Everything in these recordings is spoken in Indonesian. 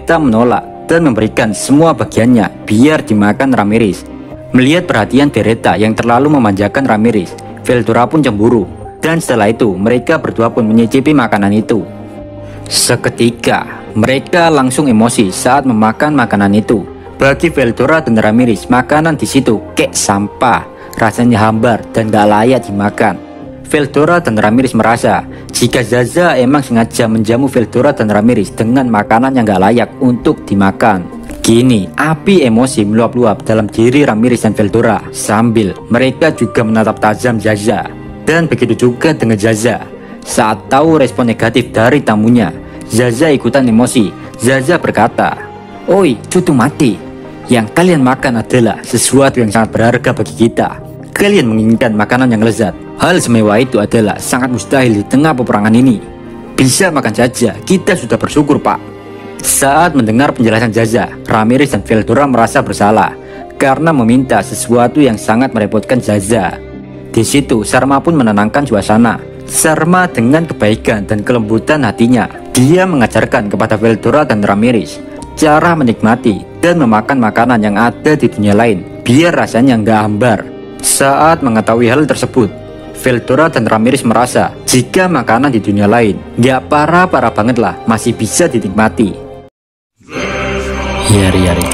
tak menolak dan memberikan semua bagiannya biar dimakan Ramirez. Melihat perhatian Beretta yang terlalu memanjakan Ramirez, Veldora pun cemburu. Dan setelah itu mereka berdua pun menyicipi makanan itu. Seketika mereka langsung emosi saat memakan makanan itu. Bagi Veldora dan Ramirez, makanan di situ kayak sampah, rasanya hambar dan gak layak dimakan. Veldora dan Ramirez merasa jika Zaza emang sengaja menjamu Veldora dan Ramirez dengan makanan yang gak layak untuk dimakan. Kini api emosi meluap-luap dalam diri Ramirez dan Veldora, sambil mereka juga menatap tajam Zaza. Dan begitu juga dengan Zaza. Saat tahu respon negatif dari tamunya, Zaza ikutan emosi. Zaza berkata, "Oi, cutu mati, yang kalian makan adalah sesuatu yang sangat berharga bagi kita. Kalian menginginkan makanan yang lezat. Hal semewah itu adalah sangat mustahil di tengah peperangan ini. Bisa makan saja, kita sudah bersyukur, Pak." Saat mendengar penjelasan Zaza, Ramirez dan Veldora merasa bersalah karena meminta sesuatu yang sangat merepotkan Zaza. Di situ Sarma pun menenangkan suasana. Sarma dengan kebaikan dan kelembutan hatinya, dia mengajarkan kepada Veldora dan Ramirez cara menikmati dan memakan makanan yang ada di dunia lain biar rasanya nggak hambar. Saat mengetahui hal tersebut, Veldora dan Ramirez merasa jika makanan di dunia lain nggak parah-parah banget lah, masih bisa dinikmati. Yari.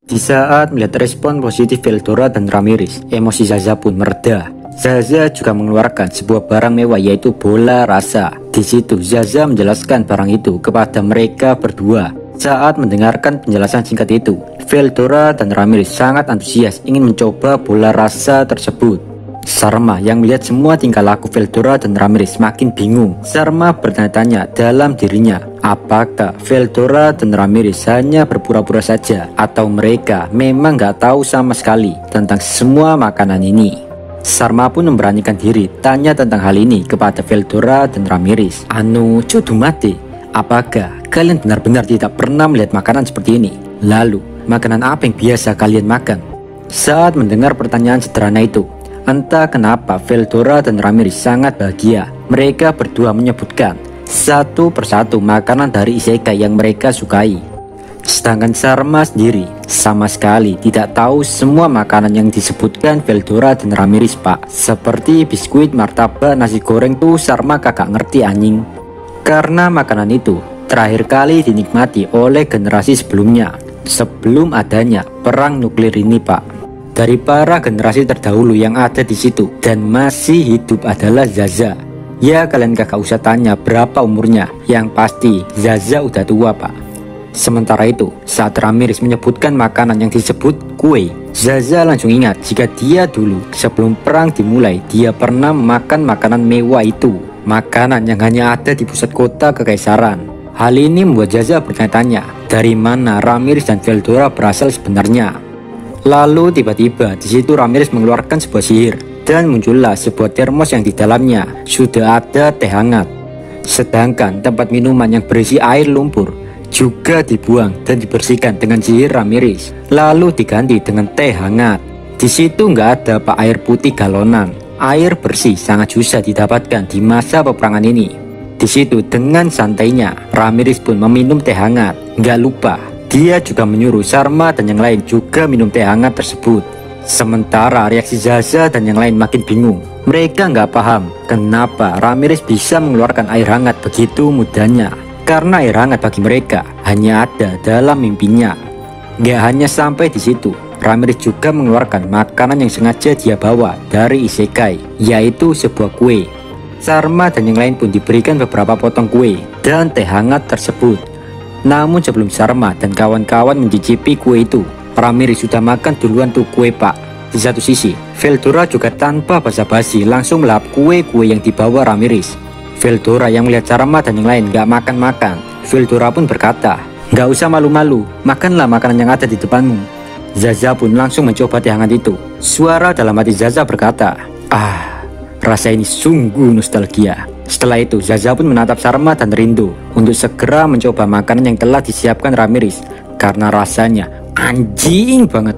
Di saat melihat respon positif Veldora dan Ramirez, emosi Zaza pun mereda. Zaza juga mengeluarkan sebuah barang mewah, yaitu bola rasa. Di situ Zaza menjelaskan barang itu kepada mereka berdua. Saat mendengarkan penjelasan singkat itu, Veldora dan Ramirez sangat antusias ingin mencoba bola rasa tersebut. Sarma yang melihat semua tingkah laku Veldora dan Ramirez makin bingung. Sarma bertanya-tanya dalam dirinya, apakah Veldora dan Ramirez hanya berpura-pura saja atau mereka memang gak tahu sama sekali tentang semua makanan ini. Sarma pun memberanikan diri tanya tentang hal ini kepada Veldora dan Ramirez. "Anu, cudu mati, apakah kalian benar-benar tidak pernah melihat makanan seperti ini? Lalu, makanan apa yang biasa kalian makan?" Saat mendengar pertanyaan sederhana itu, entah kenapa Veldora dan Ramirez sangat bahagia. Mereka berdua menyebutkan satu persatu makanan dari isekai yang mereka sukai. Sedangkan Sarma sendiri sama sekali tidak tahu semua makanan yang disebutkan Veldora dan Ramirez, Pak. Seperti biskuit, martabak, nasi goreng tuh Sarma kagak ngerti anjing. Karena makanan itu terakhir kali dinikmati oleh generasi sebelumnya, sebelum adanya perang nuklir ini, Pak. Dari para generasi terdahulu yang ada di situ dan masih hidup adalah Zaza. Ya kalian kagak usah tanya berapa umurnya, yang pasti Zaza udah tua, Pak. Sementara itu, saat Ramirez menyebutkan makanan yang disebut kue, Zaza langsung ingat jika dia dulu sebelum perang dimulai dia pernah makan makanan mewah itu. Makanan yang hanya ada di pusat kota kekaisaran. Hal ini membuat Zaza bertanya-tanya dari mana Ramirez dan Veldora berasal sebenarnya. Lalu tiba-tiba di situ Ramirez mengeluarkan sebuah sihir dan muncullah sebuah termos yang di dalamnya sudah ada teh hangat. Sedangkan tempat minuman yang berisi air lumpur juga dibuang dan dibersihkan dengan sihir Ramirez, lalu diganti dengan teh hangat. Di situ nggak ada pak air putih galonan. Air bersih sangat susah didapatkan di masa peperangan ini. Di situ dengan santainya Ramirez pun meminum teh hangat. Nggak lupa dia juga menyuruh Sarma dan yang lain juga minum teh hangat tersebut. Sementara reaksi Zaza dan yang lain makin bingung. Mereka nggak paham kenapa Ramirez bisa mengeluarkan air hangat begitu mudahnya. Karena air hangat bagi mereka hanya ada dalam mimpinya. Nggak hanya sampai di situ, Ramirez juga mengeluarkan makanan yang sengaja dia bawa dari isekai, yaitu sebuah kue. Sarma dan yang lain pun diberikan beberapa potong kue dan teh hangat tersebut. Namun sebelum Sarma dan kawan-kawan mencicipi kue itu, Ramirez sudah makan duluan tuh kue, Pak. Di satu sisi, Veldora juga tanpa basa-basi langsung melahap kue-kue yang dibawa Ramirez. Veldora yang melihat Sarma dan yang lain gak makan-makan, Veldora pun berkata, "Gak usah malu-malu, makanlah makanan yang ada di depanmu." Zaza pun langsung mencoba teh hangat itu. Suara dalam hati Zaza berkata, "Ah, rasa ini sungguh nostalgia." Setelah itu Zaza pun menatap Sarma dan rindu untuk segera mencoba makanan yang telah disiapkan Ramirez karena rasanya anjing banget.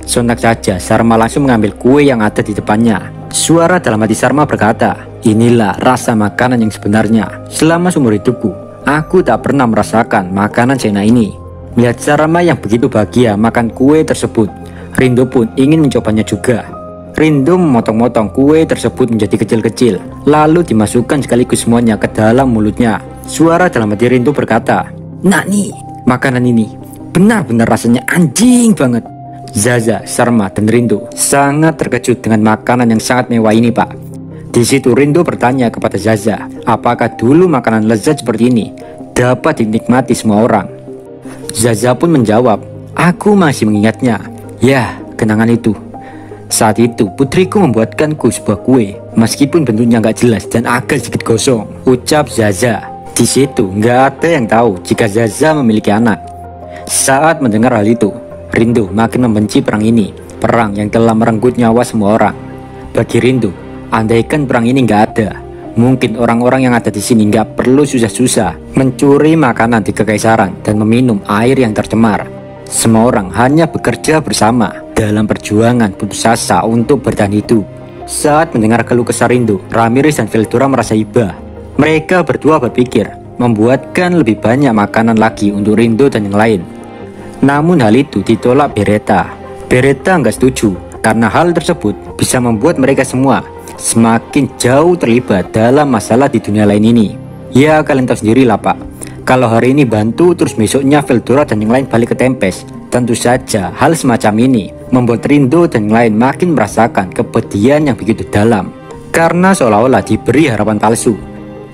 Sontak saja Sarma langsung mengambil kue yang ada di depannya. Suara dalam hati Sarma berkata, inilah rasa makanan yang sebenarnya. Selama seumur hidupku, aku tak pernah merasakan makanan seenak ini. Melihat Sarma yang begitu bahagia makan kue tersebut, Rindo pun ingin mencobanya juga. Rindo memotong-motong kue tersebut menjadi kecil-kecil, lalu dimasukkan sekaligus semuanya ke dalam mulutnya. Suara dalam hati Rindo berkata, "Nak nih, makanan ini benar-benar rasanya anjing banget." Zaza, Sarma, dan Rindo sangat terkejut dengan makanan yang sangat mewah ini, Pak. Di situ Rindo bertanya kepada Zaza, apakah dulu makanan lezat seperti ini dapat dinikmati semua orang? Zaza pun menjawab, aku masih mengingatnya. Ya, kenangan itu. Saat itu putriku membuatkanku sebuah kue, meskipun bentuknya nggak jelas dan agak sedikit gosong, ucap Zaza. Di situ nggak ada yang tahu jika Zaza memiliki anak. Saat mendengar hal itu, Rindo makin membenci perang ini, perang yang telah merenggut nyawa semua orang. Bagi Rindo, andaikan perang ini nggak ada, mungkin orang-orang yang ada di sini nggak perlu susah-susah mencuri makanan di kekaisaran dan meminum air yang tercemar. Semua orang hanya bekerja bersama dalam perjuangan putus asa untuk bertahan hidup. Saat mendengar keluh kesah Rindo, Ramirez dan Veldora merasa iba. Mereka berdua berpikir membuatkan lebih banyak makanan lagi untuk Rindo dan yang lain. Namun hal itu ditolak Beretta. Beretta nggak setuju karena hal tersebut bisa membuat mereka semua semakin jauh terlibat dalam masalah di dunia lain ini. Ya kalian tahu sendiri lah Pak, kalau hari ini bantu terus besoknya Veldora dan yang lain balik ke Tempest. Tentu saja hal semacam ini membuat Rindo dan yang lain makin merasakan kepedihan yang begitu dalam, karena seolah-olah diberi harapan palsu.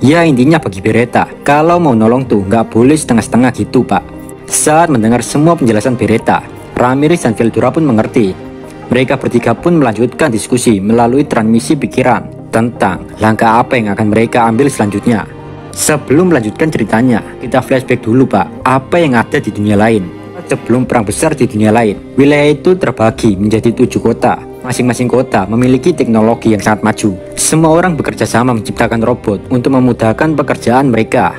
Ya intinya bagi Beretta, kalau mau nolong tuh nggak boleh setengah-setengah gitu Pak. Saat mendengar semua penjelasan Beretta, Ramirez dan Veldora pun mengerti. Mereka bertiga pun melanjutkan diskusi melalui transmisi pikiran tentang langkah apa yang akan mereka ambil selanjutnya. Sebelum melanjutkan ceritanya, kita flashback dulu Pak, apa yang ada di dunia lain. Sebelum perang besar di dunia lain, wilayah itu terbagi menjadi 7 kota. Masing-masing kota memiliki teknologi yang sangat maju. Semua orang bekerja sama menciptakan robot untuk memudahkan pekerjaan mereka.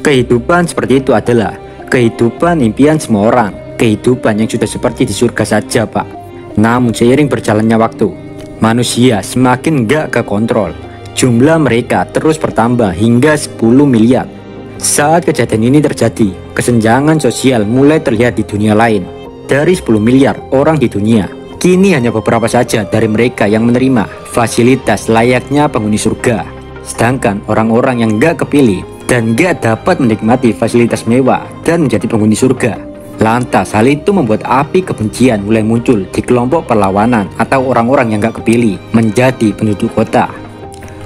Kehidupan seperti itu adalah kehidupan impian semua orang, kehidupan yang sudah seperti di surga saja Pak. Namun seiring berjalannya waktu, manusia semakin gak kekontrol. Jumlah mereka terus bertambah hingga 10 miliar. Saat kejadian ini terjadi, kesenjangan sosial mulai terlihat di dunia lain. Dari 10 miliar orang di dunia, kini hanya beberapa saja dari mereka yang menerima fasilitas layaknya penghuni surga. Sedangkan orang-orang yang gak kepilih dan gak dapat menikmati fasilitas mewah dan menjadi penghuni surga. Lantas hal itu membuat api kebencian mulai muncul di kelompok perlawanan atau orang-orang yang gak kepilih menjadi penduduk kota.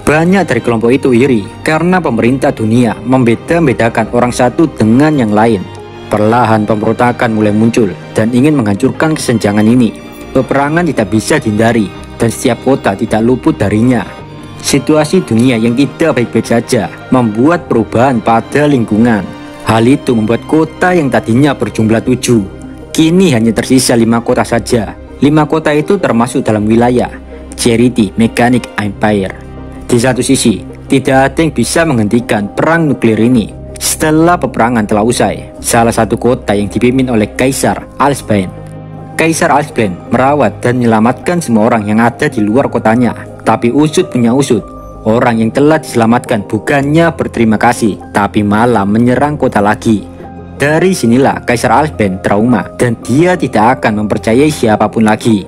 Banyak dari kelompok itu iri karena pemerintah dunia membeda-bedakan orang satu dengan yang lain. Perlahan pemberontakan mulai muncul dan ingin menghancurkan kesenjangan ini. Peperangan tidak bisa dihindari dan setiap kota tidak luput darinya. Situasi dunia yang tidak baik-baik saja membuat perubahan pada lingkungan. Hal itu membuat kota yang tadinya berjumlah 7, kini hanya tersisa 5 kota saja. 5 kota itu termasuk dalam wilayah Charity Mechanic Empire. Di satu sisi, tidak ada yang bisa menghentikan perang nuklir ini. Setelah peperangan telah usai, salah satu kota yang dipimpin oleh Kaisar Alsbane. Kaisar Alsbane merawat dan menyelamatkan semua orang yang ada di luar kotanya. Tapi usut punya usut, orang yang telah diselamatkan bukannya berterima kasih, tapi malah menyerang kota lagi. Dari sinilah Kaisar Alsbane trauma dan dia tidak akan mempercayai siapapun lagi.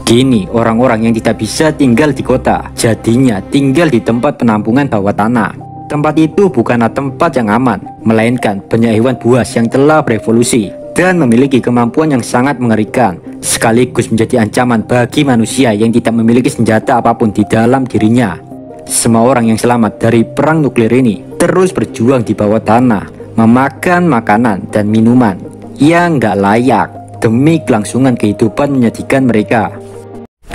Kini orang-orang yang tidak bisa tinggal di kota jadinya tinggal di tempat penampungan bawah tanah. Tempat itu bukanlah tempat yang aman, melainkan banyak hewan buas yang telah berevolusi dan memiliki kemampuan yang sangat mengerikan, sekaligus menjadi ancaman bagi manusia yang tidak memiliki senjata apapun di dalam dirinya. Semua orang yang selamat dari perang nuklir ini terus berjuang di bawah tanah, memakan makanan dan minuman yang gak layak demi kelangsungan kehidupan menyedihkan mereka.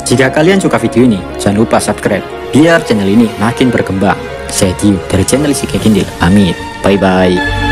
Jika kalian suka video ini, jangan lupa subscribe biar channel ini makin berkembang. Saya Dio dari channel Isi Kindle. Amin. Bye bye.